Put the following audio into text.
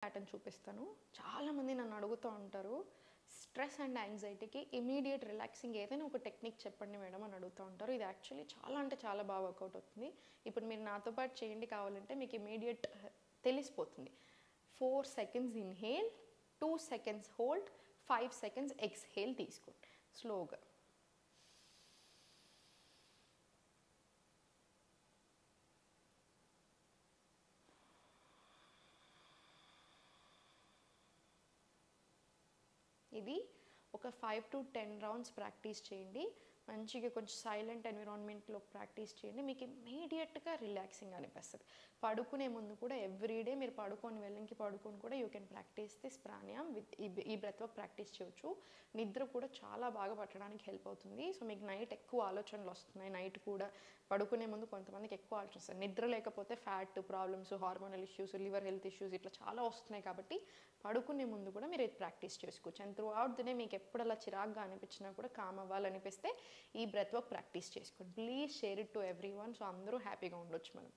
Pattern చూపిస్తాను. చాలామంది నన్ను అడుగుతూ ఉంటారు, స్ట్రెస్ అండ్ యాంగ్జైటీకి ఇమీడియట్ రిలాక్సింగ్ ఏదైనా ఒక టెక్నిక్ చెప్పండి మేడం అని అడుగుతూ ఉంటారు. ఇది యాక్చువల్లీ చాలా అంటే చాలా బాగా వర్కౌట్ అవుతుంది. ఇప్పుడు మీరు నాతో పాటు చేయండి, కావాలంటే మీకు ఇమీడియట్ తెలిసిపోతుంది. 4 seconds inhale, 2 seconds hold, 5 seconds exhale తీసుకోండి స్లోగా. ఇది ఒక 5 to 10 రౌండ్స్ ప్రాక్టీస్ చేయండి. మంచిగా కొంచెం సైలెంట్ ఎన్విరాన్మెంట్లో ప్రాక్టీస్ చేయండి. మీకు ఇమీడియట్గా రిలాక్సింగ్ అనిపిస్తుంది. పడుకునే ముందు కూడా ఎవ్రీడే మీరు వెళ్ళంకి పడుకొని కూడా you can practice this pranayam with ఈ బ్రెత్ వర్క్ ప్రాక్టీస్ చేయొచ్చు. నిద్ర కూడా చాలా బాగా పట్టడానికి హెల్ప్ అవుతుంది. సో మీకు నైట్ ఎక్కువ ఆలోచనలు వస్తున్నాయి, నైట్ కూడా పడుకునే ముందు కొంతమందికి ఎక్కువ ఆలోచన వస్తాయి. నిద్ర లేకపోతే fat problems, hormonal issues, liver health issues ఇట్లా చాలా వస్తున్నాయి. కాబట్టి పడుకునే ముందు కూడా మీరు ఇది ప్రాక్టీస్ చేసుకోవచ్చు. And through out the day మీకు ఎప్పుడు అలా చిరాగ్గా అనిపించినా కూడా కామ్ అవ్వాలనిపిస్తే ఈ బ్రెత్ వర్క్ ప్రాక్టీస్ చేసుకోండి. Please share it to every one. So అందరూ హ్యాపీగా ఉండొచ్చు మనం.